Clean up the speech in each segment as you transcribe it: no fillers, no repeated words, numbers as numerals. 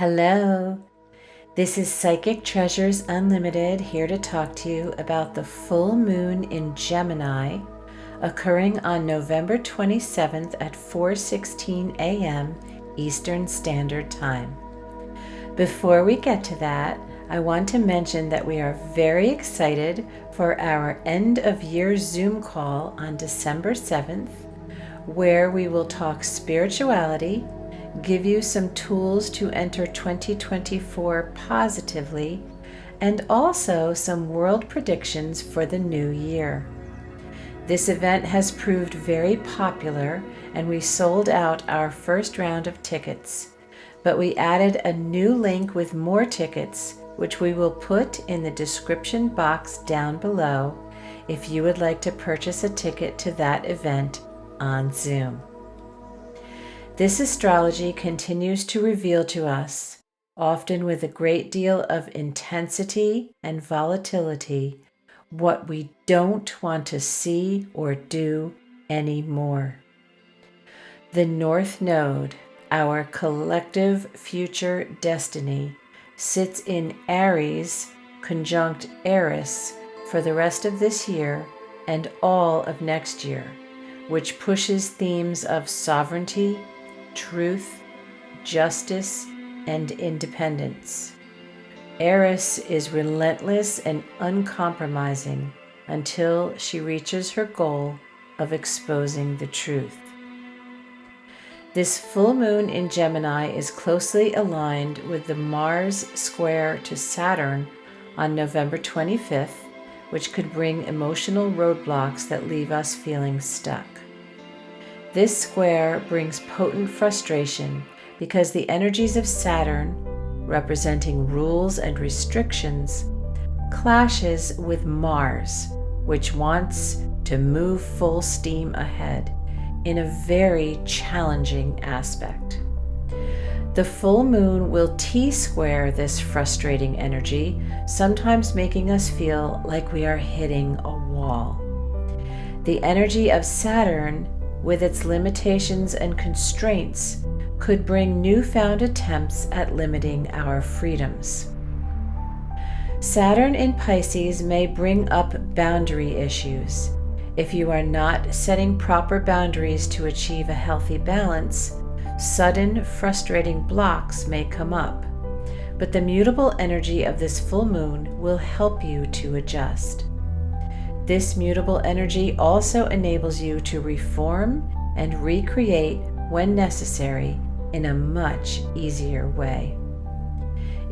Hello, this is Psychic Treasures Unlimited here to talk to you about the full moon in Gemini occurring on November 27th at 4:16 a.m. Eastern Standard Time. Before we get to that, I want to mention that we are very excited for our end of year Zoom call on December 7th, where we will talk spirituality, give you some tools to enter 2024 positively, and also some world predictions for the new year. This event has proved very popular, and we sold out our first round of tickets, but we added a new link with more tickets, which we will put in the description box down below if you would like to purchase a ticket to that event on Zoom. This astrology continues to reveal to us, often with a great deal of intensity and volatility, what we don't want to see or do anymore. The North Node, our collective future destiny, sits in Aries conjunct Eris for the rest of this year and all of next year, which pushes themes of sovereignty, truth, justice, and independence. Eris is relentless and uncompromising until she reaches her goal of exposing the truth. This full moon in Gemini is closely aligned with the Mars square to Saturn on November 25th, which could bring emotional roadblocks that leave us feeling stuck. This square brings potent frustration because the energies of Saturn, representing rules and restrictions, clashes with Mars, which wants to move full steam ahead in a very challenging aspect. The full moon will T-square this frustrating energy, sometimes making us feel like we are hitting a wall. The energy of Saturn, with its limitations and constraints, could bring newfound attempts at limiting our freedoms. Saturn in Pisces may bring up boundary issues. If you are not setting proper boundaries to achieve a healthy balance, sudden, frustrating blocks may come up. But the mutable energy of this full moon will help you to adjust. This mutable energy also enables you to reform and recreate when necessary in a much easier way.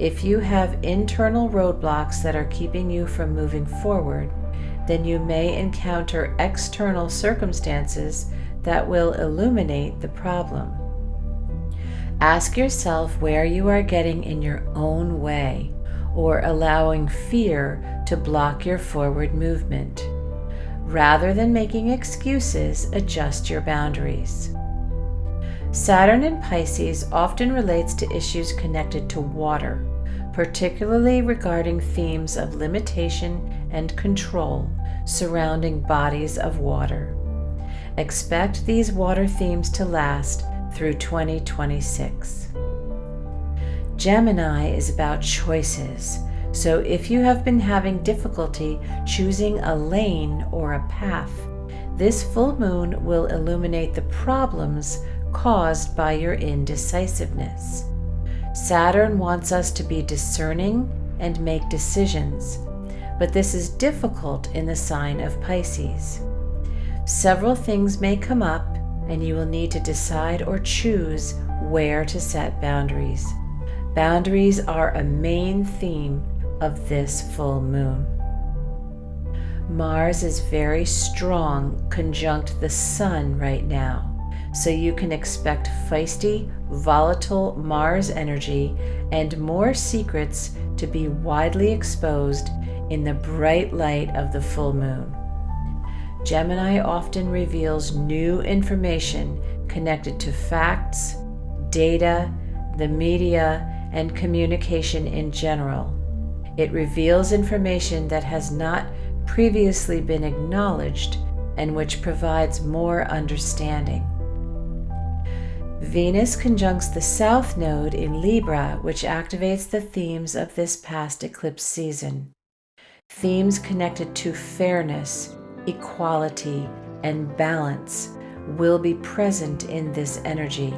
If you have internal roadblocks that are keeping you from moving forward, then you may encounter external circumstances that will illuminate the problem. Ask yourself where you are getting in your own way or allowing fear to block your forward movement. Rather than making excuses, adjust your boundaries. Saturn in Pisces often relates to issues connected to water, particularly regarding themes of limitation and control surrounding bodies of water. Expect these water themes to last through 2026. Gemini is about choices, so if you have been having difficulty choosing a lane or a path, this full moon will illuminate the problems caused by your indecisiveness. Saturn wants us to be discerning and make decisions, but this is difficult in the sign of Pisces. Several things may come up, and you will need to decide or choose where to set boundaries. Boundaries are a main theme of this full moon. Mars is very strong conjunct the Sun right now, so you can expect feisty, volatile Mars energy and more secrets to be widely exposed in the bright light of the full moon. Gemini often reveals new information connected to facts, data, the media, and communication in general. It reveals information that has not previously been acknowledged and which provides more understanding. Venus conjuncts the South Node in Libra, which activates the themes of this past eclipse season. Themes connected to fairness, equality, and balance will be present in this energy.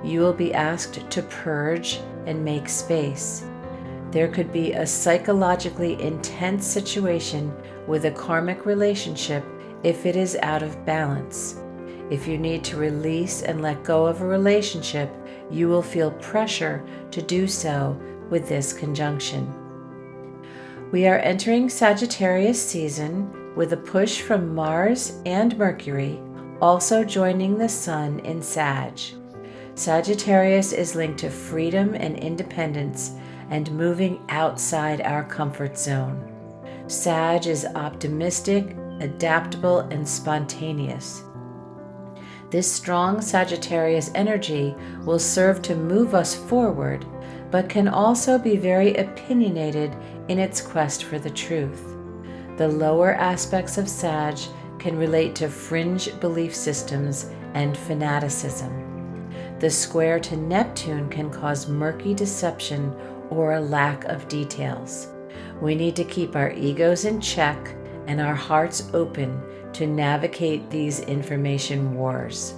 You will be asked to purge and make space. There could be a psychologically intense situation with a karmic relationship if it is out of balance. If you need to release and let go of a relationship, you will feel pressure to do so with this conjunction. We are entering Sagittarius season with a push from Mars and Mercury, also joining the Sun in Sag. Sagittarius is linked to freedom and independence and moving outside our comfort zone. Sag is optimistic, adaptable, and spontaneous. This strong Sagittarius energy will serve to move us forward, but can also be very opinionated in its quest for the truth. The lower aspects of Sag can relate to fringe belief systems and fanaticism. The square to Neptune can cause murky deception or a lack of details. We need to keep our egos in check and our hearts open to navigate these information wars.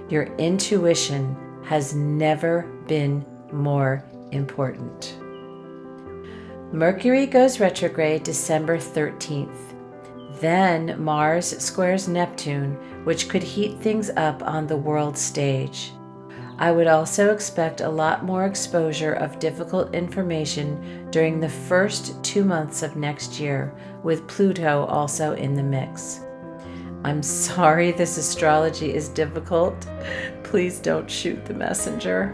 Your intuition has never been more important. Mercury goes retrograde December 13th. Then Mars squares Neptune, which could heat things up on the world stage. I would also expect a lot more exposure of difficult information during the first 2 months of next year, with Pluto also in the mix. I'm sorry this astrology is difficult. Please don't shoot the messenger.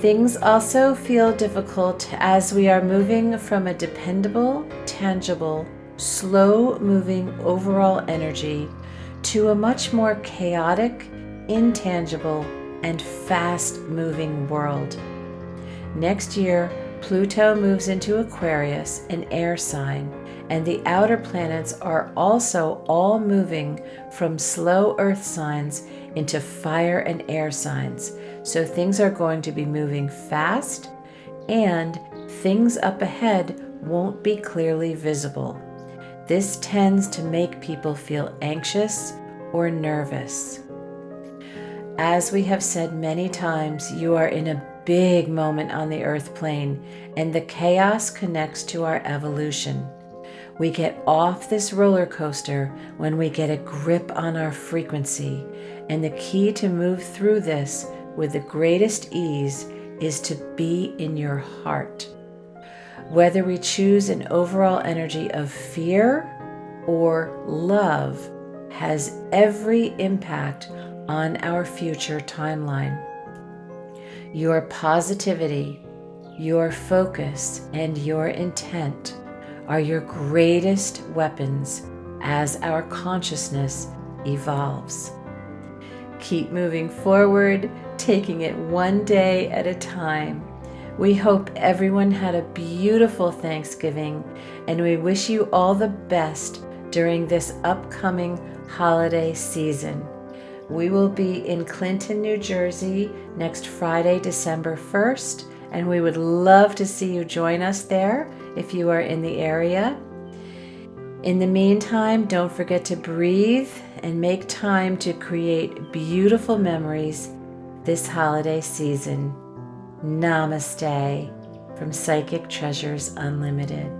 Things also feel difficult as we are moving from a dependable, tangible, slow-moving overall energy to a much more chaotic, intangible, and fast-moving world. Next year, Pluto moves into Aquarius, an air sign, and the outer planets are also all moving from slow earth signs into fire and air signs. So things are going to be moving fast, and things up ahead won't be clearly visible. This tends to make people feel anxious or nervous. As we have said many times, you are in a big moment on the earth plane, and the chaos connects to our evolution. We get off this roller coaster when we get a grip on our frequency, and the key to move through this with the greatest ease is to be in your heart. Whether we choose an overall energy of fear or love has every impact on our future timeline. Your positivity, your focus, and your intent are your greatest weapons as our consciousness evolves. Keep moving forward, taking it one day at a time. We hope everyone had a beautiful Thanksgiving, and we wish you all the best during this upcoming holiday season. We will be in Clinton, New Jersey next Friday, December 1st, and we would love to see you join us there if you are in the area. In the meantime, don't forget to breathe and make time to create beautiful memories this holiday season. Namaste from Psychic Treasures Unlimited.